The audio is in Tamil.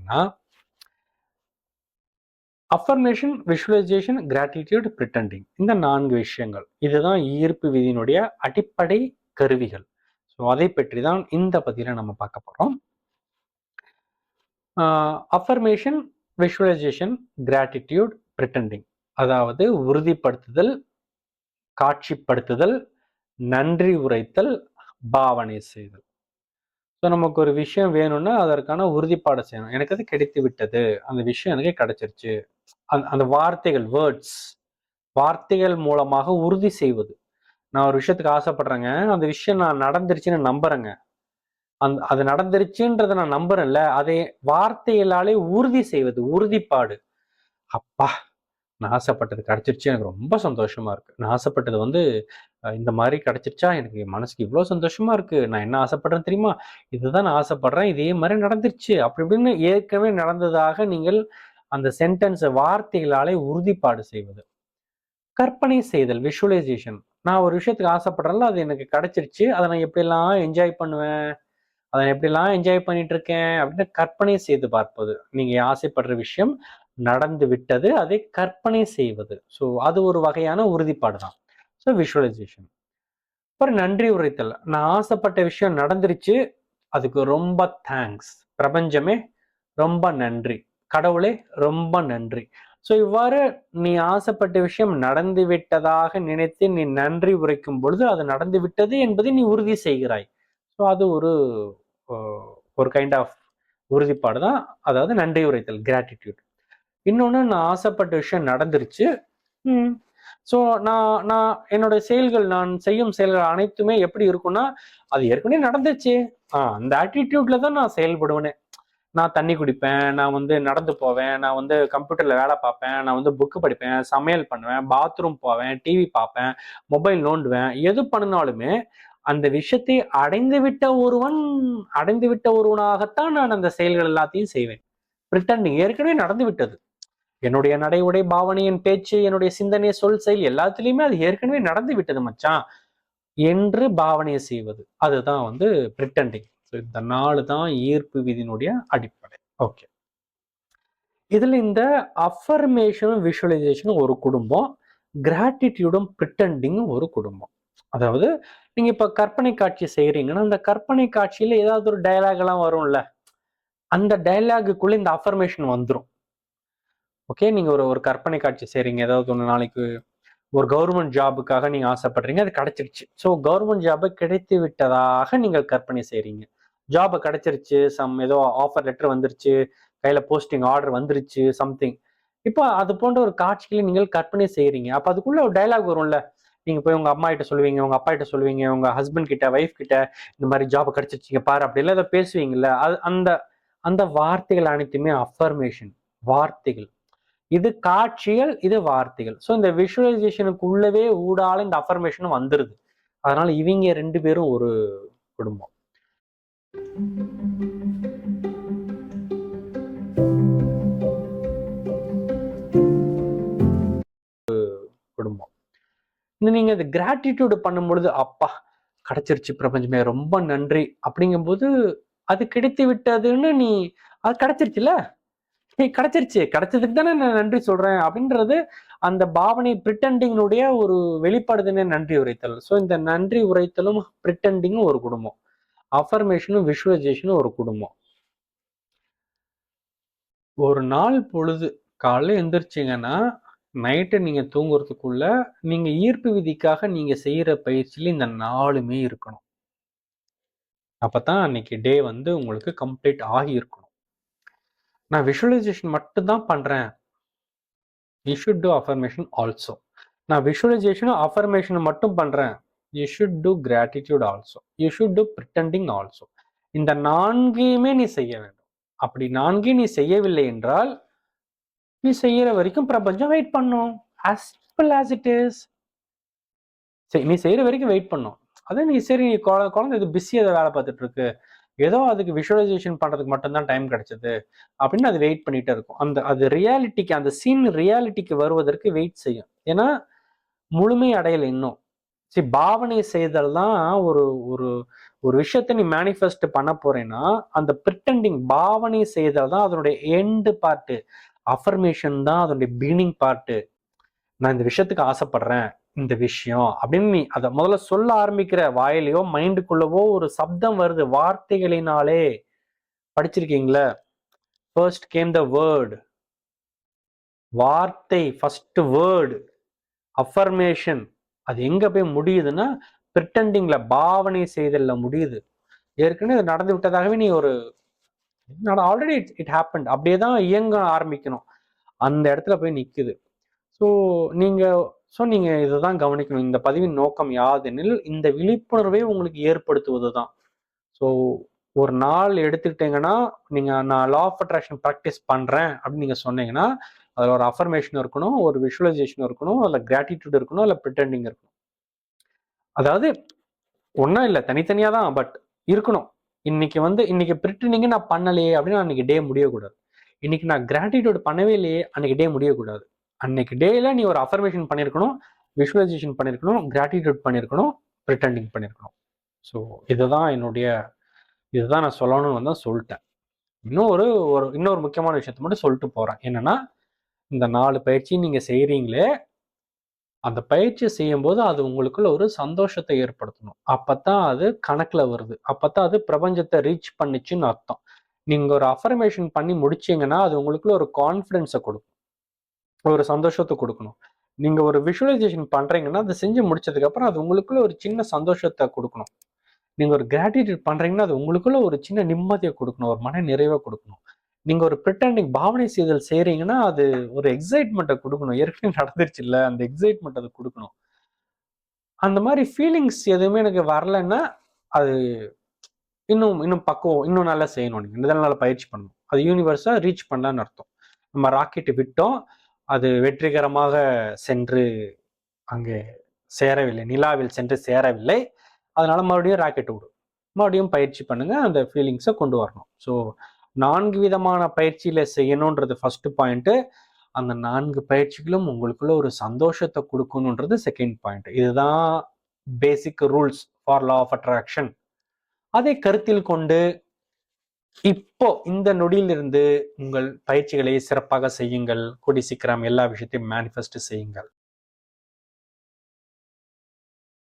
பார்த்தீங்கன்னா, அஃபர்மேஷன், விஷுவலைசேஷன், கிராட்டிடியூட், பிரிட்டண்டிங், இந்த 4 விஷயங்கள். இதுதான் ஈர்ப்பு விதியினுடைய அடிப்படை கருவிகள். ஸோ அதை பற்றி தான் இந்த பதிவில் நம்ம பார்க்க போகிறோம். அஃபர்மேஷன், விஷுவலைசேஷன், கிராட்டிடியூட், பிரிட்டண்டிங், அதாவது உறுதிப்படுத்துதல், காட்சிப்படுத்துதல், நன்றி உரைத்தல், பாவனை செய்தல். ஸோ நமக்கு ஒரு விஷயம் வேணும்னா அதற்கான உறுதிப்பாடு செய்யணும். எனக்கு அது கிடைத்து விட்டது, அந்த விஷயம் எனக்கு கிடைச்சிருச்சு. அந்த வார்த்தைகள், வார்த்தைகள் மூலமாக உறுதி செய்வது. நான் ஒரு விஷயத்துக்கு ஆசைப்படுறேங்க, அந்த விஷயம் நான் நடந்துருச்சுன்னு நம்புறேங்க. அது நடந்துருச்சுன்றதை நான் நம்புறேன்ல, அதை வார்த்தைகளாலே உறுதி செய்வது, உறுதிப்பாடு. அப்பா, நான் ஆசைப்பட்டது கிடைச்சிருச்சு, எனக்கு ரொம்ப சந்தோஷமா இருக்கு. நான் ஆசைப்பட்டது இந்த மாதிரி கிடைச்சிருச்சா, எனக்கு மனசுக்கு இவ்வளவு சந்தோஷமா இருக்கு. நான் என்ன ஆசைப்படுறேன் தெரியுமா, இதுதான் நான் ஆசைப்படுறேன், இதே மாதிரி நடந்துருச்சு அப்படி இப்படின்னு ஏற்கனவே நடந்ததாக நீங்கள் அந்த சென்டென்ஸை வார்த்தைகளாலே உறுதிப்பாடு செய்வது. கற்பனை செய்தல், விஷுவலைசேஷன். நான் ஒரு விஷயத்துக்கு ஆசைப்படுறேன்ல, அது எனக்கு கிடைச்சிருச்சு, அதை நான் எப்படிலாம் என்ஜாய் பண்ணுவேன், அதை எப்படிலாம் என்ஜாய் பண்ணிட்டு இருக்கேன் அப்படின்னு கற்பனை செய்து பார்ப்பது. நீங்க ஆசைப்படுற விஷயம் நடந்து விட்டது, அதை கற்பனை செய்வது. ஸோ அது ஒரு வகையான உறுதிப்பாடு தான். So visualisation. அப்புறம் நன்றி உரைத்தல். நான் ஆசைப்பட்ட விஷயம் நடந்துருச்சு, அதுக்கு ரொம்ப தேங்க்ஸ், பிரபஞ்சமே ரொம்ப நன்றி, கடவுளே ரொம்ப நன்றி. ஸோ இவ்வாறு நீ ஆசைப்பட்ட விஷயம் நடந்து விட்டதாக நினைத்து நீ நன்றி உரைக்கும் பொழுது அது நடந்து விட்டது என்பதை நீ உறுதி செய்கிறாய். ஸோ அது ஒரு கைண்ட் ஆஃப் உறுதிப்பாடு தான், அதாவது நன்றி உரைத்தல், கிராட்டிடியூட். இன்னொன்று, நான் ஆசைப்பட்ட விஷயம் நடந்துருச்சு. ஸோ நான் நான் என்னோட செயல்கள், நான் செய்யும் செயல்கள் அனைத்துமே எப்படி இருக்கும்னா, அது ஏற்கனவே நடந்துச்சு, அந்த ஆட்டிடியூட்ல தான் நான் செயல்படுவேனே. நான் தண்ணி குடிப்பேன், நான் நடந்து போவேன், நான் கம்ப்யூட்டர்ல வேலை பார்ப்பேன், நான் புக்கு படிப்பேன், சமையல் பண்ணுவேன், பாத்ரூம் போவேன், டிவி பார்ப்பேன், மொபைல் நோண்டுவேன். எது பண்ணினாலுமே அந்த விஷயத்தை அடைந்து விட்ட ஒருவனாகத்தான் நான் அந்த செயல்கள் எல்லாத்தையும் செய்வேன். பிரிட்டண்டிங் ஏற்கனவே நடந்து விட்டது. என்னுடைய நடை, உடை, பாவனை, என் பேச்சு, என்னுடைய சிந்தனை, சொல், செயல் எல்லாத்துலயுமே அது ஏற்கனவே நடந்து விட்டது மச்சான் என்று பாவனையை செய்வது. அதுதான் பிரிட்டண்டிங். இந்த 4 தான் ஈர்ப்பு விதியினுடைய அடிப்படை. ஓகே, இதுல இந்த அஃபர்மேஷனும் விஷுவலைசேஷனும் ஒரு குடும்பம், கிராட்டிடியூடும் பிரிட்டண்டிங்கும் ஒரு குடும்பம். அதாவது நீங்க இப்ப கற்பனை காட்சி செய்யறீங்கன்னா, அந்த கற்பனை காட்சியில ஏதாவது ஒரு டயலாக் எல்லாம் வரும்ல, அந்த டயலாகுக்குள்ள இந்த அஃபர்மேஷன் வந்துடும். ஓகே, நீங்க ஒரு கற்பனை காட்சி செய்றீங்க, ஏதாவது ஒன்று, நாளைக்கு ஒரு கவர்மெண்ட் ஜாபுக்காக நீங்க ஆசைப்படுறீங்க, அது கிடைச்சிருச்சு. ஸோ கவர்மெண்ட் ஜாபு கிடைத்து விட்டதாக நீங்கள் கற்பனை செய்றீங்க. ஜாபு கிடைச்சிருச்சு, ஏதோ ஆஃபர் லெட்டர் வந்துருச்சு, கையில போஸ்டிங் ஆர்டர் வந்துருச்சு, சம்திங். இப்போ அது போன்ற ஒரு காட்சிகளை நீங்கள் கற்பனை செய்றீங்க. அப்ப அதுக்குள்ள ஒரு டயலாக் வரும்ல, நீங்க போய் உங்க அம்மா கிட்ட சொல்லுவீங்க, உங்க அப்பா கிட்ட சொல்லுவீங்க, உங்க ஹஸ்பண்ட் கிட்ட, ஒய்ஃப் கிட்ட, இந்த மாதிரி ஜாப் கிடைச்சிருச்சுங்க பாரு அப்படி எல்லாம் ஏதோ பேசுவீங்கல்ல, அந்த அந்த வார்த்தைகள் அனைத்துமே அஃபர்மேஷன், வார்த்தைகள். இது காட்சிகள், இது வார்த்தைகள். ஸோ இந்த விஷுவலைசேஷனுக்கு உள்ளவே ஊடால இந்த அஃபர்மேஷனும் வந்துருது. அதனால இவங்க 2 பேரும் ஒரு குடும்பம். குடும்பம். நீங்க இந்த கிராட்டிடியூட் பண்ணும் பொழுது, அப்பா கிடைச்சிருச்சு பிரபஞ்சமே ரொம்ப நன்றி அப்படிங்கும்போது, அது கிடைத்து விட்டதுன்னு அது கிடைச்சிருச்சுல, கிடைச்சிருச்சு, கிடைச்சதுக்கு தானே நான் நன்றி சொல்றேன் அப்படின்றது அந்த பாவனை, பிரிட்டண்டிங்கினுடைய ஒரு வெளிப்பாடுதானே நன்றி உரைத்தல். ஸோ இந்த நன்றி உரைத்தலும் பிரிட்டண்டிங்கும் ஒரு குடும்பம், அஃபர்மேஷனும் விஷுவலைசேஷனும் ஒரு குடும்பம். ஒரு நாள் பொழுது காலைல எந்திரிச்சிங்கன்னா நைட்டு நீங்க தூங்குறதுக்குள்ள நீங்க ஈர்ப்பு விதிக்காக நீங்க செய்யற பயிற்சியில இந்த 4மே இருக்கணும். அப்பதான் அன்னைக்கு டே உங்களுக்கு கம்ப்ளீட் ஆகி இருக்கணும். நான் விஷுவலைசேஷன் மட்டும் தான் பண்றேன், you should do affirmation also. நான் விஷுவலைசேஷனும் அஃபர்மேஷன் மட்டும் பண்றேன், you should do gratitude also, you should do pretending also. இந்த 4யுமே நீ செய்ய வேண்டும். அப்படி 4யும் நீ செய்யவில்லை என்றால் நீ செய்யற வரைக்கும் பிரபஞ்சம் வெயிட் பண்ணும். as simple as it is. சரி, நீ செய்யற வரைக்கும் வெயிட் பண்ணும். அதே நீ சரி, நீ குழந்தை இது பிஸியா வேலை பார்த்துட்டு இருக்கு, ஏதோ அதுக்கு விஷுவலைசேஷன் பண்றதுக்கு மட்டும்தான் டைம் கிடைச்சது அப்படின்னு அது வெயிட் பண்ணிட்டே இருக்கும். அது ரியாலிட்டிக்கு, அந்த சீன் ரியாலிட்டிக்கு வருவதற்கு வெயிட் செய்யும். ஏன்னா முழுமை அடையலை இன்னும். சரி, பாவனை செய்தல் தான் ஒரு ஒரு ஒரு விஷயத்த நீ மேனிஃபெஸ்ட் பண்ண போறேன்னா அந்த பிரிட்டண்டிங் பாவனை செய்தல் தான் அதனுடைய எண்டு பார்ட்டு. அஃபர்மேஷன் தான் அதனுடைய பிகினிங் பார்ட்டு. நான் இந்த விஷயத்துக்கு ஆசைப்படுறேன், இந்த விஷயம் அப்படின்னு நீ அதை முதல்ல சொல்ல ஆரம்பிக்கிற வாயிலையோ மைண்டுக்குள்ளவோ ஒரு சப்தம் வருது வார்த்தைகளினாலே. படிச்சிருக்கீங்களா? First game the word. வார்த்தை ஃபர்ஸ்ட் வேர்டு. அஃபர்மேஷன் அது எங்க போய் முடியுதுன்னா பிரிட்டண்டிங்ல பாவனை செய்தல்ல முடியுது. ஏற்கனவே நடந்து விட்டதாகவே நீ ஒரு ஆல்ரெடி இட் ஹேப்பன்ட் அப்படியே தான் இயங்க ஆரம்பிக்கணும். அந்த இடத்துல போய் நிக்குது. ஸோ நீங்க நீங்க இதுதான் கவனிக்கணும். இந்த பதிவின் நோக்கம் யாதெனில் இந்த விழிப்புணர்வை உங்களுக்கு ஏற்படுத்துவது தான். ஸோ ஒரு நாள் எடுத்துக்கிட்டீங்கன்னா நீங்க நான் லா ஆஃப் அட்ராக்ஷன் ப்ராக்டிஸ் பண்றேன் அப்படின்னு நீங்க சொன்னீங்கன்னா அதுல ஒரு அஃபர்மேஷன் இருக்கணும், ஒரு விஷுவலைசேஷன் இருக்கணும், அதுல கிராட்டிடியூட் இருக்கணும், அதுல பிரிட்டண்டிங் இருக்கணும். அதாவது ஒன்றும் இல்லை, தனித்தனியா தான், பட் இருக்கணும். இன்னைக்கு பிரிட்டண்டிங் நான் பண்ணலையே அப்படின்னு அன்னைக்கு டே முடியக்கூடாது. இன்னைக்கு நான் கிராட்டிடியூட் பண்ணவே இல்லையே அன்னைக்கு டே முடியக்கூடாது. அன்னைக்கு டேல நீ ஒரு அஃபர்மேஷன் பண்ணியிருக்கணும், விஷுவலைசேஷன் பண்ணியிருக்கணும், கிராட்டிடியூட் பண்ணியிருக்கணும், பிரிட்டண்டிங் பண்ணியிருக்கணும். ஸோ இதுதான் நான் சொல்லணும்னு தான் சொல்லிட்டேன். இன்னொரு முக்கியமான விஷயத்த மட்டும் சொல்லிட்டு போறேன். என்னன்னா இந்த 4 பயிற்சி நீங்க செய்றீங்களே, அந்த பயிற்சி செய்யும்போது அது உங்களுக்குள்ள ஒரு சந்தோஷத்தை ஏற்படுத்தணும். அப்பதான் அது கணக்குல வருது. அப்பதான் அது பிரபஞ்சத்தை ரீச் பண்ணுச்சுன்னு அர்த்தம். நீங்க ஒரு அஃபர்மேஷன் பண்ணி முடிச்சீங்கன்னா அது உங்களுக்குள்ள ஒரு கான்ஃபிடன்ஸை கொடுக்கும், ஒரு சந்தோஷத்தை கொடுக்கணும். நீங்க ஒரு விஷுவலைசேஷன் பண்றீங்கன்னா அதை செஞ்சு முடிச்சதுக்கு அப்புறம் அது உங்களுக்குள்ள ஒரு சின்ன சந்தோஷத்தை கொடுக்கணும். நீங்க ஒரு கிராட்டிடியூட் பண்றீங்கன்னா அது உங்களுக்குள்ள ஒரு சின்ன நிம்மதியை கொடுக்கணும், ஒரு மன நிறைவை கொடுக்கணும். நீங்க ஒரு பிரிட்டண்டிங் பாவனை செய்தல் செய்றீங்கன்னா அது ஒரு எக்ஸைட்மெண்ட்டை கொடுக்கணும். ஏற்கனவே நடந்துருச்சு இல்ல, அந்த எக்ஸைட்மெண்ட் அது கொடுக்கணும். அந்த மாதிரி ஃபீலிங்ஸ் எதுவுமே எனக்கு வரலைன்னா அது இன்னும் பக்குவம் இன்னும் நல்லா செய்யணும். நீங்க இதெல்லாம் நல்லா பயிற்சி பண்ணணும். அது யூனிவர்ஸா ரீச் பண்ணலான்னு அர்த்தம். நம்ம ராக்கெட் விட்டோம், அது வெற்றிகரமாக சென்று அங்கே சேரவில்லை, நிலாவில் சென்று சேரவில்லை. அதனால மறுபடியும் ராக்கெட் விடும். மறுபடியும் பயிற்சி பண்ணுங்க, அந்த ஃபீலிங்ஸை கொண்டு வரணும். ஸோ 4 விதமான பயிற்சியில செய்யணுன்றது ஃபர்ஸ்ட் பாயிண்ட். அந்த 4 பயிற்சிகளும் உங்களுக்குள்ள ஒரு சந்தோஷத்தை கொடுக்கணுன்றது செகண்ட் பாயிண்ட். இதுதான் basic rules for law of attraction. அதை கருத்தில் கொண்டு இப்போ இந்த நொடியிலிருந்து உங்கள் பயிற்சிகளை சிறப்பாக செய்யுங்கள். கூடி சீக்கிரம் எல்லா விஷயத்தையும் மேனிஃபெஸ்ட் செய்யுங்கள்.